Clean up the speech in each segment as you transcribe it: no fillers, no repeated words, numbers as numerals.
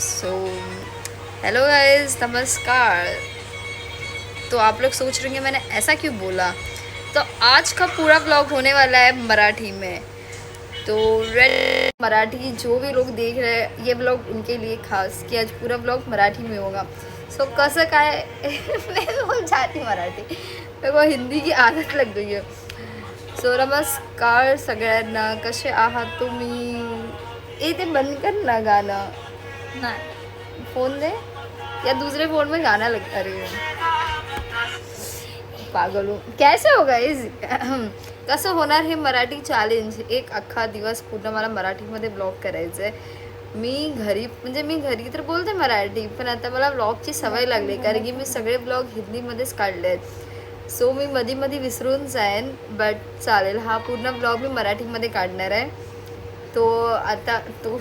So hello guys, नमस्कार। तो आप लोग सोच रहे होंगे मैंने ऐसा क्यों बोला। तो आज का पूरा व्लॉग होने वाला है मराठी में। तो रेड मराठी जो भी लोग देख रहे हैं ये व्लॉग उनके लिए खास कि आज पूरा व्लॉग मराठी में होगा। सो कसं काय मैं बोल जाती मराठी, मेरे को हिंदी की आदत लग गई है। सो नमस्कार सगळ्यांना, कसे आहात तुम्ही? ए ते बंद कर ना गाणं, फोन दे या दूसरे फोन में गाना लगता रही पागल हूँ। कैसे होगा इस कसं होणार हे मराठी चॅलेंज? एक अख्खा दिवस पूर्ण मला मराठीमध्ये ब्लॉग करायचं आहे। मी घरी तर बोलते मराठी, पण आता मला ब्लॉगची सवय लागली कारण की मी सगळे ब्लॉग हिंदीमध्येच काढले आहेत। सो मी मध्ये मध्ये विसरून जाईन, बट चालेल, हा पूर्ण ब्लॉग मी मराठीमध्ये काढणार आहे। तो आता तो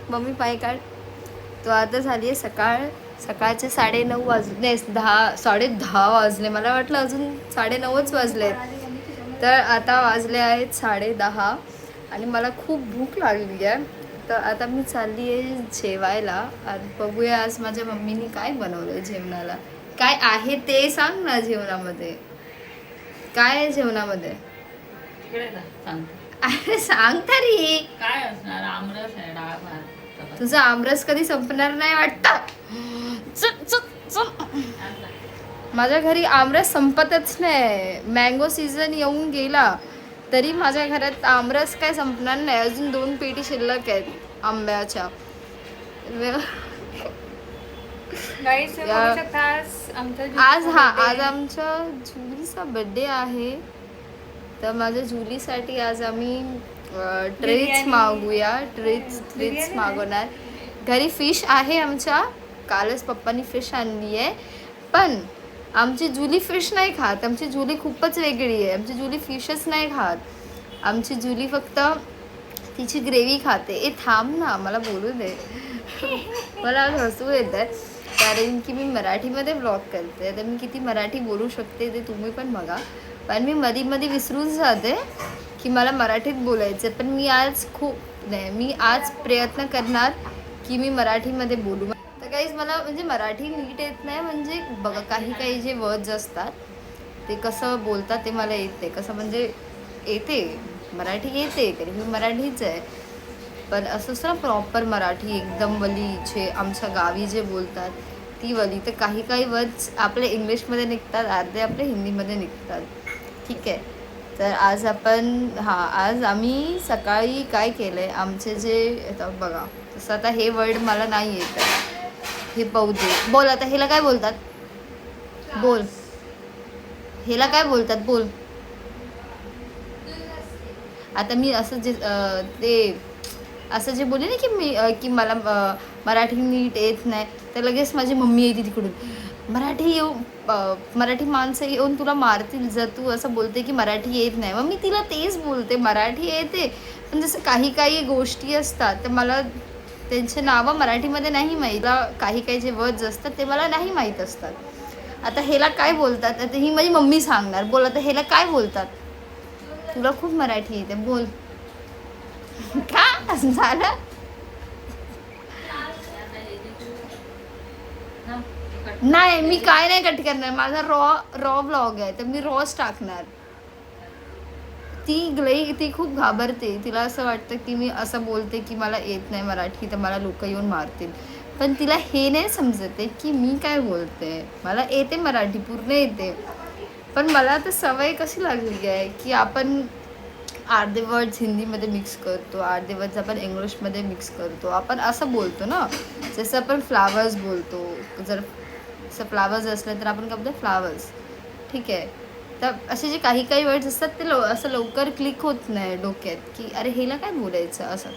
मम्मी पाय काढ। तो आता झाली आहे सकाळचे 9:30 वाजले, 10:30 वाजले, मला वाटलं अजून 9:30च वाजलेत। तर आता वाजले आहेत 10:30 आणि मला खूप भूक लागली आहे। तर आता मी चालली आहे जेवायला आणि बघूया आज माझ्या मम्मीने काय बनवलं जेवणाला। काय आहे ते सांग ना जेवणामध्ये, काय आहे जेवणामध्ये? अरे सांग तरी। काय असणार? आमरस आहे, डाळ भात. तुझा आमरस कधी संपणार नाही वाटतं। माझ्या घरी आमरस संपतच नाही। मँगो सीझन येऊन गेला तरी माझ्या घरात आमरस काय संपणार नाही। अजून 2 पेटी शिल्लक आहेत आंब्याच्या। आज आमच्या जुलीचा बर्थडे आहे, तर माझ्या जुलीसाठी आज आम्ही ट्रेच मागवणार। घरी फिश आहे आमच्या, कालच पप्पांनी फिश आणली आहे, पण आमची जुली फिश नाही खात। आमची जुली खूपच वेगळी आहे। आमची जुली फिशच नाही खात। आमची जुली फक्त तिची ग्रेव्ही खाते। ए थांब ना, मला बोलू दे। मला आज हसू येत आहे कारण की मी मराठीमध्ये ब्लॉग करते, तर मी किती मराठी बोलू शकते ते तुम्ही पण बघा। पण मी मध्ये विसरून जाते की मला मराठीत बोलायचं, पण मी आज प्रयत्न करणार की मी मराठीमध्ये बोलू। तर काहीच मला म्हणजे मराठी नीट येत नाही, म्हणजे बघा काही जे वर्ड्स असतात ते कसं बोलतात ते मला येते, कसं म्हणजे येते, मराठी येते कारण मी मराठीच आहे, पण असंच ना प्रॉपर मराठी एकदम वली जे आमच्या गावी जे बोलतात ती वली। तर काही वर्ड्स आपले इंग्लिशमध्ये निघतात, अर्धे आपले हिंदीमध्ये निघतात, ठीक आहे। तर आज आम्ही सकाळी काय केलं आहे, आमचे जे आता बघा, तसं आता हे वर्ड मला नाही येत आहे, हे पौदे बोल। आता ह्याला काय बोलतात? बोल, ह्याला काय बोलतात? बोल। आता मी असं जे बोलले ना की मला मराठी नीट येत नाही, तर लगेच माझी मम्मी येते तिकडून, मराठी माणसं येऊन तुला मारतील जर तू असं बोलते की मराठी येत नाही। मग मी तिला तेच बोलते, मराठी येते, पण जसं काही गोष्टी असतात तर मला त्यांचे नावं मराठीमध्ये नाही माहीत। काही जे वर्ड्स असतात ते मला नाही माहीत असतात। आता ह्याला काय बोलतात, आता ही माझी मम्मी सांगणार, बोल आता ह्याला काय बोलतात? तुला खूप मराठी येते, बोल। का असं झालं? नाही, मी काय नाही कट करणार, माझा रॉ ब्लॉग आहे, तर मी रॉच टाकणार। ती खूप घाबरते, तिला असं वाटतं की मी असं बोलते की मला येत नाही मराठी तर मला लोक येऊन मारतील, पण तिला हे नाही समजते की मी काय बोलते। मला येते मराठी, पूर्ण येते, पण मला तर सवय कशी लागली आहे की आपण अर्धे वर्ड्स हिंदीमध्ये मिक्स करतो, अर्धे वर्ड्स आपण इंग्लिशमध्ये मिक्स करतो, आपण असं बोलतो ना। जसं आपण फ्लावर्स बोलतो, जर असं फ्लावर्स असलं तर आपण काय बोलतो? फ्लावर्स, ठीक आहे। तर असे जे काही वर्ड्स असतात ते असं लवकर क्लिक होत नाही डोक्यात की अरे ह्याला काय बोलायचं असं।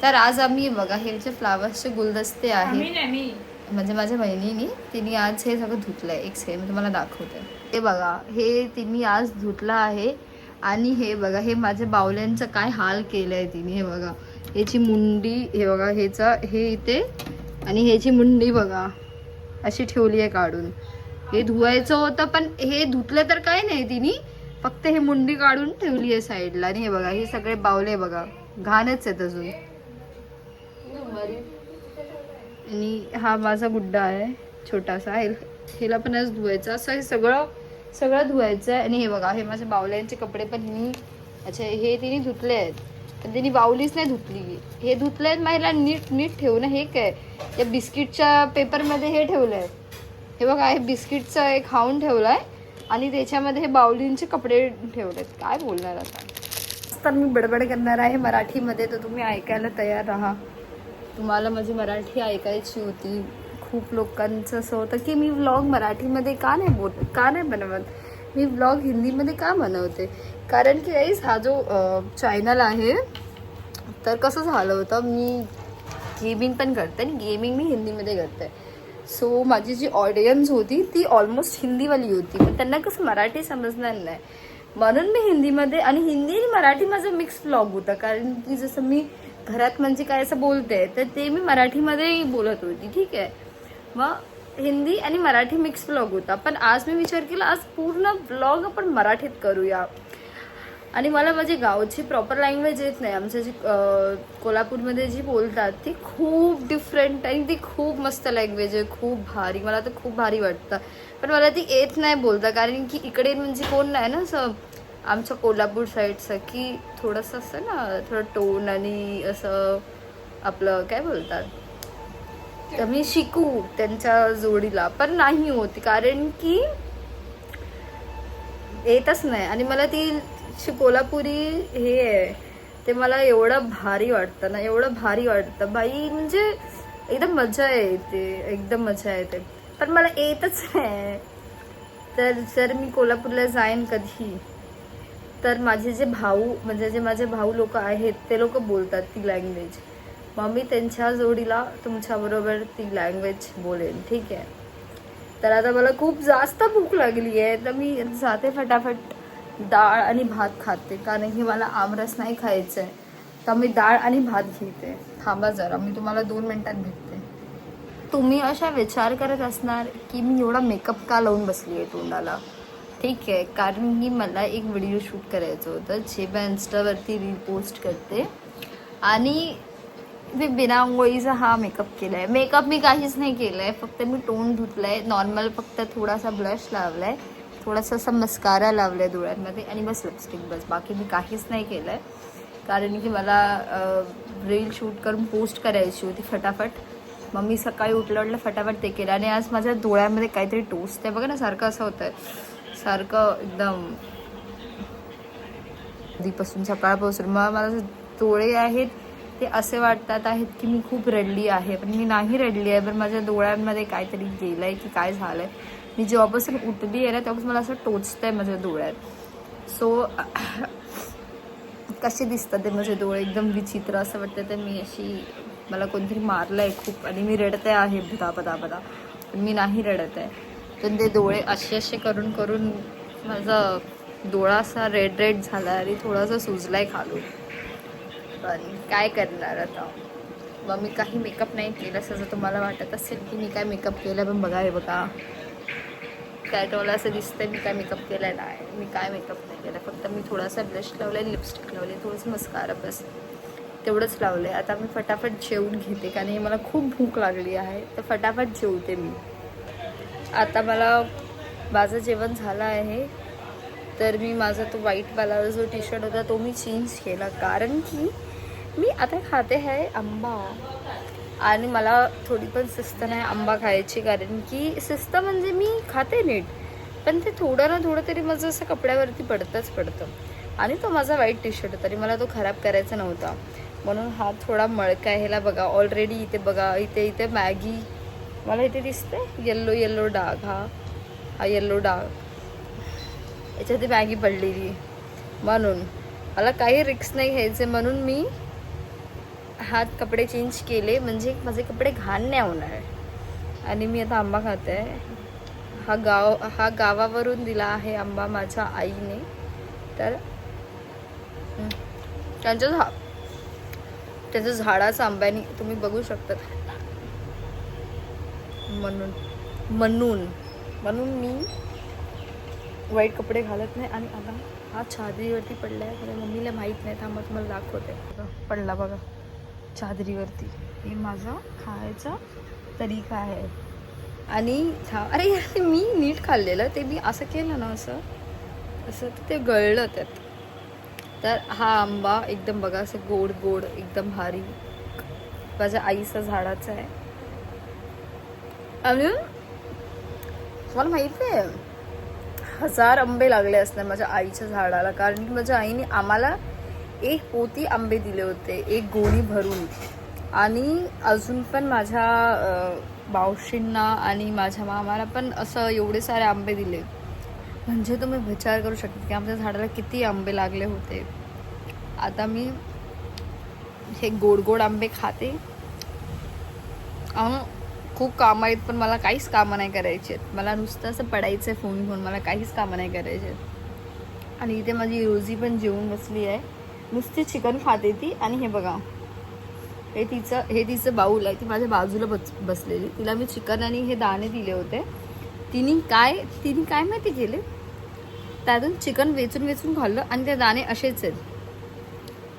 तर आज आम्ही बघा हे जे फ्लावर्सचे गुलदस्ते आहेत, म्हणजे माझ्या बहिणीने तिने आज हे सगळं धुतलं आहे। एक सेकंड मी तुम्हाला दाखवते। हे बघा, हे तिने आज धुतलं आहे, आणि हे बघा हे माझ्या बावल्यांचं काय हाल केलं आहे तिने। हे बघा ह्याची मुंडी, हे बघा हे इथे, आणि ह्याची मुंडी बघा अशी ठेवली आहे काढून। हे धुवायचं होतं पण हे धुतलं तर काय नाही तिने, फक्त हे मुंडी काढून ठेवली आहे साईडला। आणि हे बघा हे सगळे बावले बघा घाणच आहेत अजून। आणि हा माझा गुड्डा आहे छोटासा, हिला पण आज धुवायचा. असं हे सगळं धुवायचं आहे. आणि हे बघा, हे माझ्या बावल्यांचे कपडे पण हिनी, अच्छा हे तिने धुतले आहेत, पण तिने बावलीच नाही धुतली. हे धुतले आहेत मला नीट ठेवू ना. हे काय या बिस्किटच्या पेपरमध्ये हे ठेवलं आहे, हे बघा, हे बिस्किटचं एक खाऊन ठेवलं आहे आणि त्याच्यामध्ये हे बावलींचे कपडे ठेवलेत. काय बोलणार आता. तर मी बडबड करणार आहे मराठीमध्ये, तर तुम्ही ऐकायला तयार राहा. तुम्हाला माझी मराठी ऐकायची होती. खूप लोकांचं असं होतं की मी व्लॉग मराठीमध्ये का नाही बनवत, मी व्लॉग हिंदीमध्ये का बनवते. कारण की गाईस हा जो चॅनल आहे, तर कसं झालं होतं, मी गेमिंग पण करते आणि गेमिंग मी हिंदीमध्ये करते. सो माझी जी ऑडियन्स होती ती ऑलमोस्ट हिंदीवाली होती, पण त्यांना कसं मराठी समजणार नाही, म्हणून मी हिंदीमध्ये, आणि हिंदी आणि मराठी माझं मिक्स व्लॉग होता. कारण की जसं मी घरात म्हणजे काय असं बोलते, तर ते मी मराठीमध्ये बोलत होती, ठीक आहे. मग हिंदी आणि मराठी मिक्स व्लॉग होता. पण आज मी विचार केला, आज पूर्ण व्लॉग आपण मराठीत करूया. आणि मला माझी गावची प्रॉपर लँग्वेज येत नाही. आमच्या जी कोल्हापूरमध्ये जी बोलतात ती खूप डिफरंट आणि ती खूप मस्त लँग्वेज आहे, खूप भारी, मला तर खूप भारी वाटतं. पण मला ती येत नाही बोलता, कारण की इकडे म्हणजे कोण नाही ना असं आमच्या कोल्हापूर साईडचं, की थोडंसं असं ना, थोडं टोन आणि असं आपलं काय बोलतात, तर मी शिकू त्यांच्या जोडीला, पण नाही होती, कारण की येतच नाही. आणि मला ती कोल्हापुरी हे आहे ते मला एवढं भारी वाटतं ना, एवढं भारी वाटतं बाई, म्हणजे एकदम मजा येते, एकदम मजा येते. पण मला येतच नाही. तर जर मी कोल्हापूरला जाईन कधी, तर माझे जे भाऊ, म्हणजे जे माझे भाऊ लोक आहेत ते लोक बोलतात ती लँग्वेज, मग मी त्यांच्या जोडीला तुमच्याबरोबर ती लँग्वेज बोलेन, ठीक आहे. तर आता मला खूप जास्त भूक लागली आहे, तर मी जाते फटाफट डाळ आणि भात खाते, कारण की मला आमरस नाही खायचं आहे. तर मी डाळ आणि भात घेते. थांबा जरा, मी तुम्हाला 2 मिनिटात भेटते. तुम्ही अशा विचार करत असणार की मी एवढा मेकअप का लावून बसली आहे तोंडाला, ठीक आहे. कारण की मला एक व्हिडिओ शूट करायचं होतं, जे मी इन्स्टावरती रील पोस्ट करते, आणि मी बिना आंघोळीचा हा मेकअप केला आहे. मेकअप मी काहीच नाही केलं आहे, फक्त मी तोंड धुतलं आहे नॉर्मल, फक्त थोडासा ब्लश लावला आहे, थोडासा असा मस्कारा लावला आहे डोळ्यांमध्ये, आणि बस लिपस्टिक, बस. बाकी मी काहीच नाही केलं आहे, कारण की मला रील शूट करून पोस्ट करायची होती फटाफट. मग मी सकाळी उठलं फटाफट ते केलं. आणि आज माझ्या डोळ्यामध्ये काहीतरी टोस्ट आहे बघा ना, सारखं असं होतं आहे, सारखं एकदम आधीपासून सकाळपासून. मग मला डोळे आहेत ते असे वाटतात आहेत की मी खूप रडली आहे, पण मी नाही रडली आहे, पण माझ्या डोळ्यांमध्ये काहीतरी गेलं आहे की काय झालं आहे. मी जेव्हापासून उठली आहे ना, तेव्हापासून मला असं टोचतं आहे माझ्या डोळ्यात. सो कसे दिसतात ते माझे डोळे, एकदम विचित्र असं वाटतं. तर मी अशी, मला कोणतरी मारलं आहे खूप, आणि मी रडते आहे पदा, पण मी नाही रडत आहे. तर ते डोळे असे करून करून माझा डोळा असा रेड झाला आणि थोडासा सुजलाय खालून. पण काय करणार आता. मग मी काही मेकअप नाही केलं, असं जर तुम्हाला वाटत असेल की मी काय मेकअप केलं, पण बघा हे बघा, काय तुम्हाला असं दिसतंय मी काय मेकअप केलं नाही. मी काय मेकअप नाही केलं, फक्त मी थोडासा ब्लश लावला आहे, लिपस्टिक लावले, थोडंसं मस्कारा, बस तेवढंच लावलं आहे. आता मी फटाफट जेवून घेते, कारण मला खूप भूक लागली आहे, तर फटाफट जेवते मी. आता माझं जेवण झालं आहे, तर मी माझा तो व्हाईटवाला जो टी शर्ट होता तो मी चेंज केला, कारण की मी आता खाते आहे आंबा, आणि मला थोडी पण शिस्त नाही आंबा खायची, कारण की शिस्त म्हणजे मी खाते नीट, पण ते थोडं ना थोडं तरी माझं असं कपड्यावरती पडतं. आणि तो माझा व्हाईट टी शर्ट, तरी मला तो खराब करायचा नव्हता, म्हणून हा थोडा मळका आहे. ह्याला बघा ऑलरेडी इथे बघा, इथे मॅगी मला इथे दिसते, येल्लो डाग, हा येल्लो डाग, याच्यात मॅगी पडलेली. म्हणून मला काही रिस्क नाही घ्यायचे, म्हणून मी हात कपडे चेंज केले, म्हणजे माझे कपडे घाण नाही होणार. आणि मी आता आंबा खाते आहे. हा गावावरून दिला आहे आंबा माझ्या आईने, तर त्यांच्या झाडाचा आंब्याने तुम्ही बघू शकता. म्हणून मी वाईट कपडे घालत नाही. आणि आता हा छादीवरती पडला आहे, माझ्या मम्मीला माहीत नाही, थांबा तुम्हाला दाखवते. पडला बघा चादरीवरती. हे माझा खायचा तरीका आहे. आणि अरे यार ते मी नीट खाल्लेलं, ते मी असं केलं ना असं असं तर ते गळलं त्यात. तर हा आंबा एकदम बघा असं गोड गोड एकदम भारी माझ्या आईचा झाडाचा आहे. आणि मला माहिती आहे 1000 आंबे लागले असणार माझ्या आईच्या झाडाला, कारण की माझ्या आईने आम्हाला 1 पोती आंबे दिले होते, 1 गोणी भरून. आणि अजून पण माझ्या मावशींना आणि माझ्या मामाला पण असं एवढे सारे आंबे दिले. म्हणजे तुम्ही विचार करू शकता की आमच्या झाडाला किती आंबे लागले होते. आता मी हे गोड गोड आंबे खाते. खूप कामं आहेत पण मला काहीच कामं नाही करायची आहेत. मला नुसतं असं पडायचं आहे फोन घेऊन, मला काहीच कामं नाही करायची आहेत. आणि इथे माझी रोजी पण जेवून बसली आहे, नुसती चिकन खाते ती. आणि हे बघा हे तिचं बाऊल आहे, ती माझ्या बाजूला बसलेली. तिला मी चिकन आणि हे दाणे दिले होते. तिने काय माहिती केले, त्यातून चिकन वेचून खाल्लं आणि ते दाणे असेच आहेत.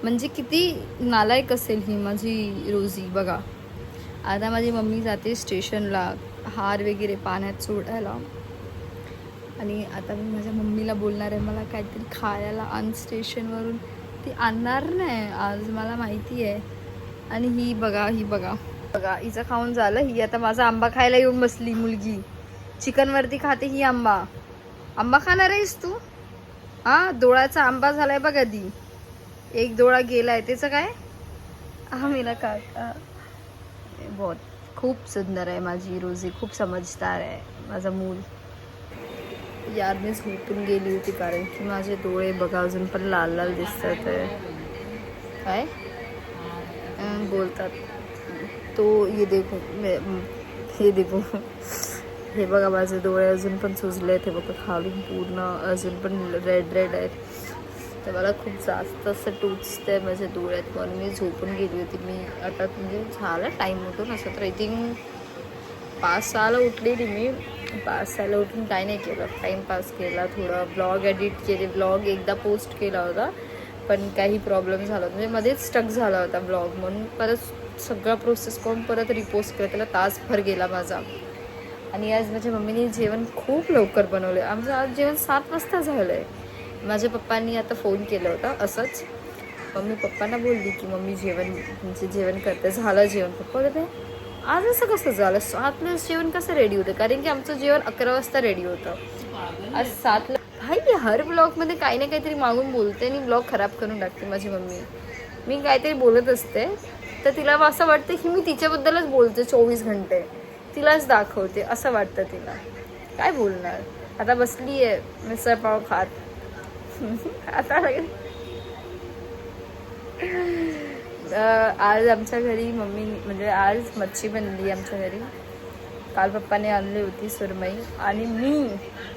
म्हणजे किती नालायक असेल ही माझी रोजी. बघा आता माझी मम्मी जाते स्टेशनला हार वगैरे पाण्यात सोडायला. आणि आता मी माझ्या मम्मीला बोलणार आहे मला काहीतरी खायला आण स्टेशनवरून. ती आणणार नाही आज मला माहिती आहे. आणि ही बघा हिचं खाऊन झालं. ही आता माझा आंबा खायला येऊन बसली मुलगी. चिकनवरती खाते ही आंबा खाणार आहेस तू? डोळ्याचा आंबा झालाय बघ आधी. 1 डोळा गेलाय, त्याचं काय? मेरा काका बहुत खूप सुंदर आहे माझी रोजी, खूप समजदार आहे माझा मूल. यार मी झोपून गेली होती कारण की माझे डोळे बघा अजून पण लाल लाल दिसतात आहे. काय बोलतात तो ये देखो हे देखो. हे बघा माझे डोळे अजून पण सुजले आहेत. हे बघा खालून पूर्ण अजून पण रेड आहेत. तर मला खूप जास्त असं टोचतं आहे माझ्या डोळ्यात, म्हणून मी झोपून गेली होती. मी आता म्हणजे झाला टाईम उठून असं तर आय थिंक 5-6ला उठलेली मी. 5-6ला उठून काय नाही केलं, टाईमपास केला, थोडं ब्लॉग एडिट केले. ब्लॉग एकदा पोस्ट केला होता पण काही प्रॉब्लेम झाला, म्हणजे मध्येच स्टक झाला होता ब्लॉग, म्हणून परत सगळा प्रोसेस करून परत रिपोस्ट केला. त्याला तासभर गेला माझा. आणि आज माझ्या मम्मीने जेवण खूप लवकर बनवलं. आमचं आज जेवण 7 वाजता झालं आहे. माझ्या पप्पांनी आता फोन केला होता असंच. मम्मी पप्पांना बोलली की मम्मी जेवण करते. झालं जेवण. पप्पा बोलते आज असं कसं झालं, 7ला जेवण कसं रेडी होतं, कारण की आमचं जेवण 11 वाजता रेडी होतं. आज 7ला. भाई हर ब्लॉगमध्ये काही ना काहीतरी मागून बोलते आणि ब्लॉग खराब करून टाकते माझी मम्मी. मी काहीतरी बोलत असते तर तिला असं वाटतं की मी तिच्याबद्दलच बोलते 24 घंटे, तिलाच दाखवते असं वाटतं तिला. काय बोलणार. आता बसली आहे मिसळ पाव खात. आता आज आमच्या घरी मम्मी म्हणजे आज मच्छी बनली आमच्या घरी. काल पप्पाने आणली होती सुरमई. आणि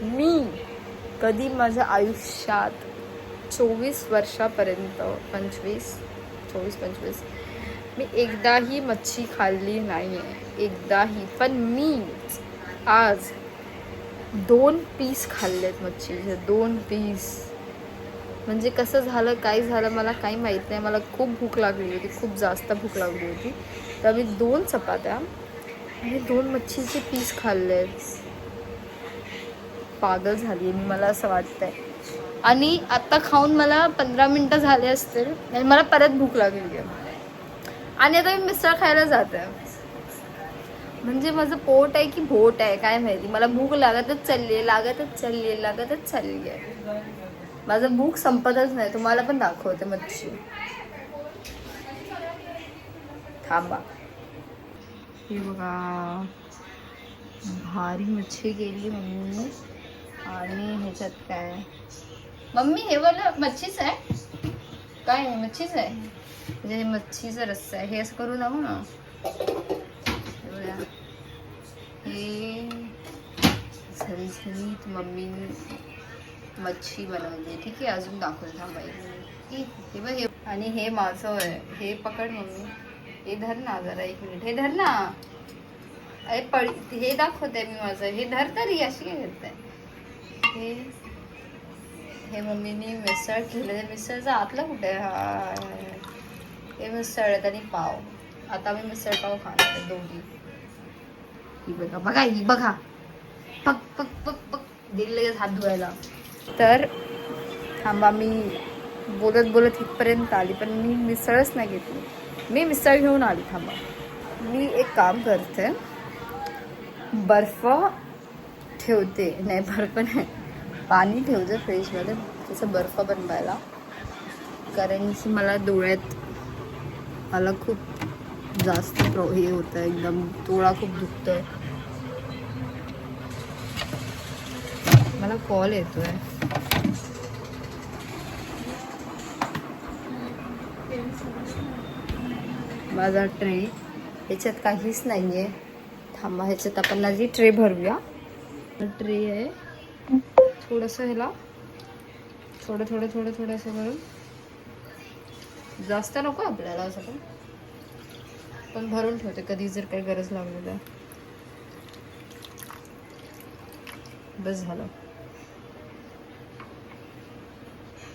मी कधी माझ्या आयुष्यात 24 वर्षापर्यंत 24-25 मी एकदाही मच्छी खाल्ली नाही आहे, एकदाही. पण मी आज 2 पीस खाल्लेत मच्छीचे, 2 पीस. म्हणजे कसं झालं काय झालं मला काही माहीत नाही. मला खूप भूक लागली होती, खूप जास्त भूक लागली होती. तर मी 2 चपात्या आणि 2 मच्छीचे पीस खाल्ले. पागल झाली आहे मी, मला असं वाटतंय. आणि आत्ता खाऊन मला 15 मिनटं झाले असतील आणि मला परत भूक लागली आहे. आणि आता मी मिसळ खायला जाते. म्हणजे माझं पोट आहे की भोट आहे काय माहिती, मला भूक लागतच चालली आहे. माझं भूक संपतच नाही. तुम्हाला पण दाखवते मच्छी, थांबा. हे बघा भारी मच्छी केली मम्मी. आणि ह्याच्यात काय मम्मी, हे वाला मच्छीच आहे काय? मच्छीच आहे म्हणजे मच्छीचा रस्सा आहे. हे असं करू ना हे झणझणीत मम्मीने मच्छी बनवली. ठीक आहे अजून दाखवते थांबाई. हे बघ हे. आणि हे माझं आहे. हे पकड मम्मी, हे धर ना जरा 1 मिनिट. हे धर ना. अरे हे दाखवते मी माझं. हे धर तरी अशी घेत आहे. हे मम्मीने मिसळ केलं. मिसळचा आतला कुठे आहे? हे मिसळ आहेत आणि पाव. आता आम्ही मिसळपाव खाणार आहे दोघी. ही बघा बघा ही बघा, पक पक पक पक गेली लगेच हात धुवायला. तर थांबा, मी बोलत बोलत इथपर्यंत आली पण मी मिसळच नाही घेतली. मी मिसळ घेऊन आली. थांबा, मी एक काम करते, बर्फ ठेवते, नाही बर्फ नाही, पाणी ठेवते फ्रीजमध्ये तसं बर्फ बनवायला, कारण की मला डोळ्यात मला खूप जास्त हे होतं, एकदम डोळा खूप दुखतोय. मला कॉल येतोय. माझा ट्रे ह्याच्यात काहीच नाही आहे. थांबा, ह्याच्यात आपण माझी ट्रे भरूया. ट्रे आहे, थोडंसं ह्याला थोडं थोडं थोडं थोडंसं भरून, जास्त नको आपल्याला असं, पण भरून ठेवते कधी जर काही गरज लागली तर. बस झालं.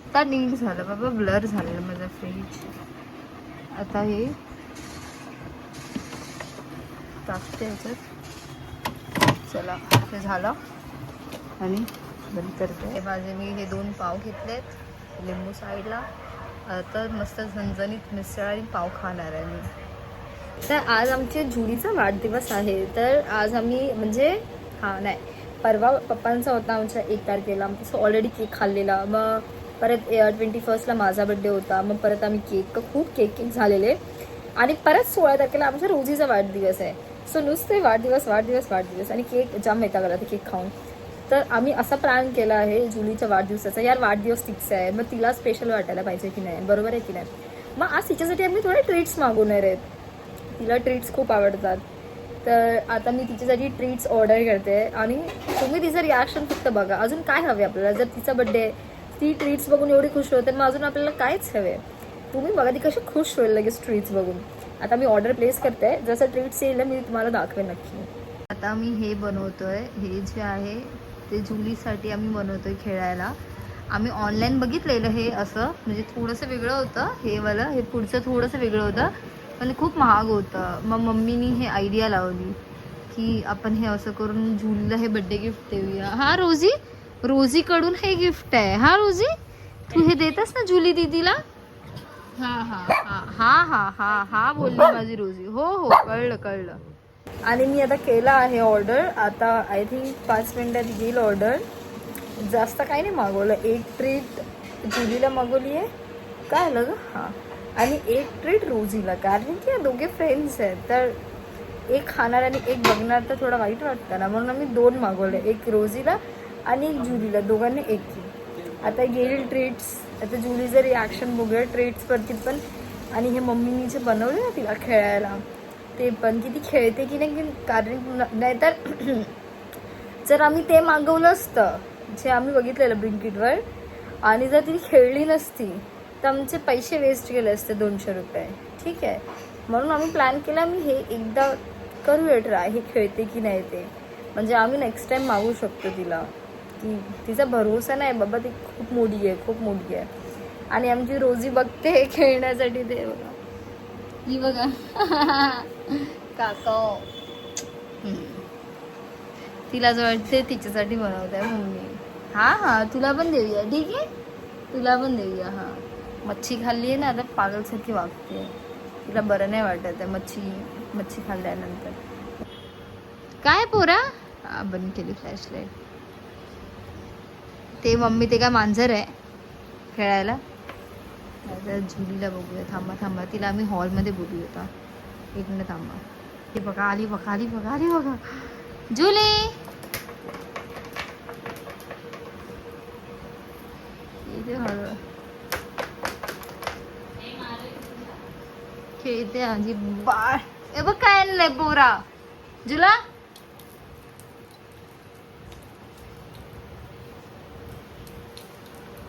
आता नीट झालं बाबा, ब्लर झालेलं माझा फ्रीज. आता हे टाकते ह्याच्यात. चला, हे झालं आणि बंद करते. हे माझे मी हे 2 पाव घेतलेत, लिंबू साईडला. आता मस्त झणझणीत मिसळ आणि पाव खाणार आहे मी. तर आज आमच्या जुलीचा वाढदिवस आहे. तर आज आम्ही म्हणजे नाही, परवा पप्पांचा होता आमच्या 1 तारखेला. आमचं ऑलरेडी केक खाल्लेला. मग परत 21st माझा बड्डे होता. मग परत आम्ही खूप केक झालेले. आणि परत 16 तारखेला आमच्या रोजीचा वाढदिवस आहे. सो नुसते वाढदिवस वाढदिवस वाढदिवस आणि केक जाम येता गेला ते केक खाऊन. तर आम्ही असा प्लॅन केला आहे जुलीच्या वाढदिवसाचा. यार वाढदिवस तिचा आहे, मग तिला स्पेशल वाटायला पाहिजे की नाही, बरोबर आहे की नाही. मग आज तिच्यासाठी आम्ही थोडे ट्रीट्स मागवणार आहेत. तिला ट्रीट्स खूप आवडतात. तर आता मी तिच्यासाठी ट्रीट्स ऑर्डर करते आणि तुम्ही तिचं रिॲक्शन फक्त बघा. अजून काय हवे आपल्याला? जर तिचा बड्डे ती ट्रीट्स बघून एवढी खुश होते, मग अजून आपल्याला कायच हवे. तुम्ही बघा ती कशी खुश होईल लगेच ट्रीट्स बघून. आता मी ऑर्डर प्लेस करते, जसं ट्रीट्स येईल मी तुम्हाला दाखवेन नक्की. आता मी हे बनवतोय, हे जे आहे ते जुलीसाठी आम्ही बनवतोय खेळायला. आम्ही ऑनलाईन बघितलेलं हे असं, म्हणजे थोडंसं वेगळं होतं हे वालं, हे पुढचं थोडंसं वेगळं होतं पण खूप महाग होतं. मग मम्मीनी हे आयडिया लावली की आपण हे असं करून जुलीला हे बड्डे गिफ्ट देऊया. हा रोजी, रोजीकडून हे गिफ्ट आहे. हा रोजी, तू हे देतस ना जुली दीदीला? हा हा हा हा हा हा हा बोलली माझी रोजी. हो हो, कळलं कळलं. आणि मी आता केलं आहे ऑर्डर. आता आय थिंक 5 मिनिटात येईल ऑर्डर. जास्त काही नाही मागवलं. 1 ट्रीट जुलीला मागवली आहे, काय आलं ग, हां, आणि 1 ट्रीट रोजीला, कारण की या दोघे फ्रेंड्स आहेत. तर एक खाणार आणि एक बघणार तर थोडं वाईट वाटतं ना, म्हणून आम्ही 2 मागवले, 1 रोजीला आणि 1 जुलीला, दोघांनी 1. आता येईल ट्रीट्स. आता जुलीचं रिॲक्शन बघूया ट्रीट्सवरती पण. आणि हे मम्मीनी जे बनवले ना तिला खेळायला, ते पण की ती खेळते की नाही, कारण नाहीतर जर आम्ही ते मागवलं असतं जे आम्ही बघितलेलं ब्लिंकिटवर, आणि जर ती खेळली नसती तर आमचे पैसे वेस्ट गेले असते 200 रुपये. ठीक आहे, म्हणून आम्ही प्लॅन केला मी हे एकदा करूया ट्राय, हे खेळते की नाही ते, म्हणजे आम्ही नेक्स्ट टाइम मागू शकतो तिला. की तिचा भरोसा नाही बाबा, ती खूप मोठी आहे, खूप मोठी आहे. आणि आमची रोजी बघते खेळण्यासाठी, ते बघा, ही बघा काका, तिला जो वाटते तिच्यासाठी बनवत आहे मम्मी. हा हा, तुला पण देऊया, ठीक आहे, तुला पण देऊया. हा, मच्छी खाल्ली आहे ना, आता पागलसारखी वागते, तिला बरं नाही वाटत आहे मच्छी खाल्ल्यानंतर. काय पोरा, हा बंद केली फ्लॅशलाईट. ते मम्मी ते काय मांजर आहे खेळायला. आता जुलीला बघूया, थांबा थांबा, तिला आम्ही हॉलमध्ये बोलूया आता. 1 मिनिट थांबा. हे बघा, आली बघा, आली बघा, आली बघा जुली. खेळते आजी बाळ. ए बघ काय आणलंय पोरा जुला.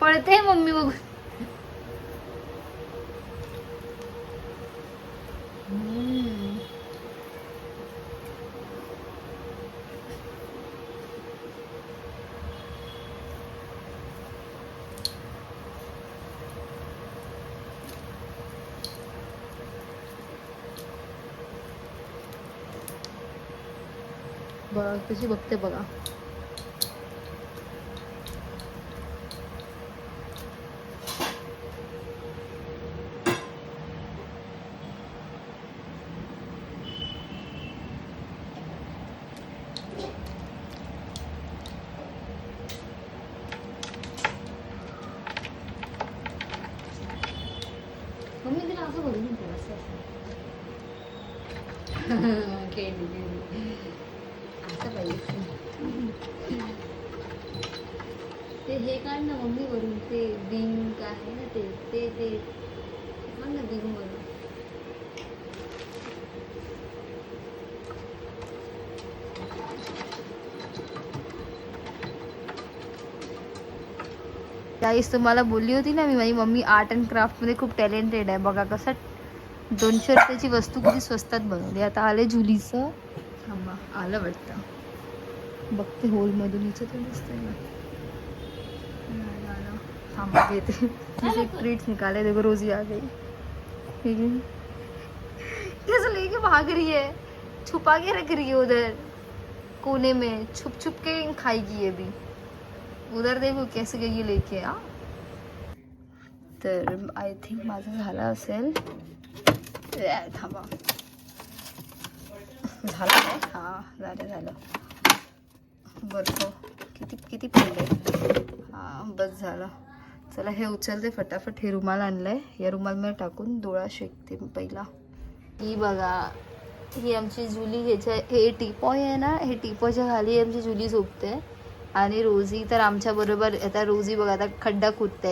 पळते मम्मी बघू. बघा कशी बघते बघा. मम्मी तिला असं बोलू नको असं असं पाहिजे. ते हे काढ ना मम्मी वरून ते बिंग आहे ना ते ते ते बघ ना बिंग वरून. त्यावेळेस तुम्हाला बोलली होती ना मी, माझी मम्मी आर्ट अँड क्राफ्टमध्ये खूप टॅलेंटेड आहे. बघा कसं 200 रुपयाची वस्तू किती स्वस्तात बनवली. आता आले जुलीचं. थांबा आलं वाटतं, बघते होलमधून हिचं ते दिसतंय ना. आलं. थांबा घेते. मुझे एक ट्रीट निकाले. देखो रोजी आ गई. कैसे लेके भाग रही है, छुपा के रख रही है उधर कोने में, छुप छुप के खाएगी ये भी. उधर देखो कैसे गई लेके. तर आय थिंक माझं झालं असेल. थांबा झालं काय. हां झालं. बर्फ किती किती पडले. हां बस झालं. चला हे उचलते फटाफट. हे रुमाल आणलंय, या रुमालमध्ये टाकून डोळा शेकते पहिला. ही बघा ही आमची जुली. ह्याच्या हे टिपॉय आहे ना, हे टिपॉयच्या खाली आमची जुली झोपते. आणि रोजी तर आमच्या बरोबर. आता रोजी बघा आता खड्डा खोदते.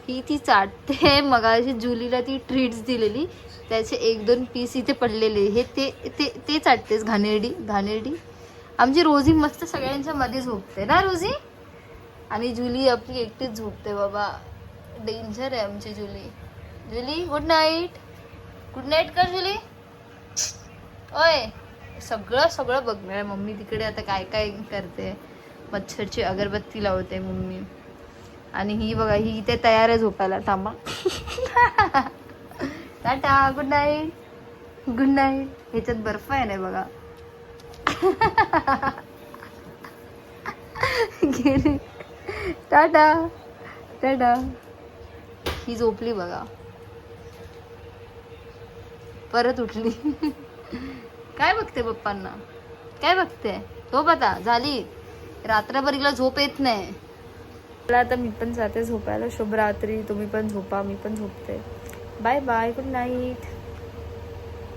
ही ती चाटते. मगाशी जुलीला ती ट्रीट्स दिलेली त्याचे 1-2 पीस इथे पडलेले. हे ते ते ते चाटतेस. घाणेरडी. आमची रोजी मस्त सगळ्यांच्या मध्ये झोपते ना रोजी. आणि जुली आपली एकटीच झोपते बाबा. डेंजर आहे आमची जुली. जुली गुड नाईट. गुड नाईट कर जुली. ओय सगळं बघणार मम्मी तिकडे. आता काय काय करते. मच्छरची अगरबत्ती लावते मम्मी. आणि ही बघा ही इथे तयार आहे झोपायला. थांबा. Tata good night. Good night. ह्याच्यात बर्फ आहे ना बघा. गेली. टाटा टाटा. ही झोपली बघा. परत उठली. काय बघते पप्पांना, काय बघते. झोप आता झाली. रात्रभर हिला झोप येत नाही. मला आता मी पण जाते झोपायला. शुभ रात्री. तुम्ही पण झोपा, मी पण झोपते. Bye bye. Good night.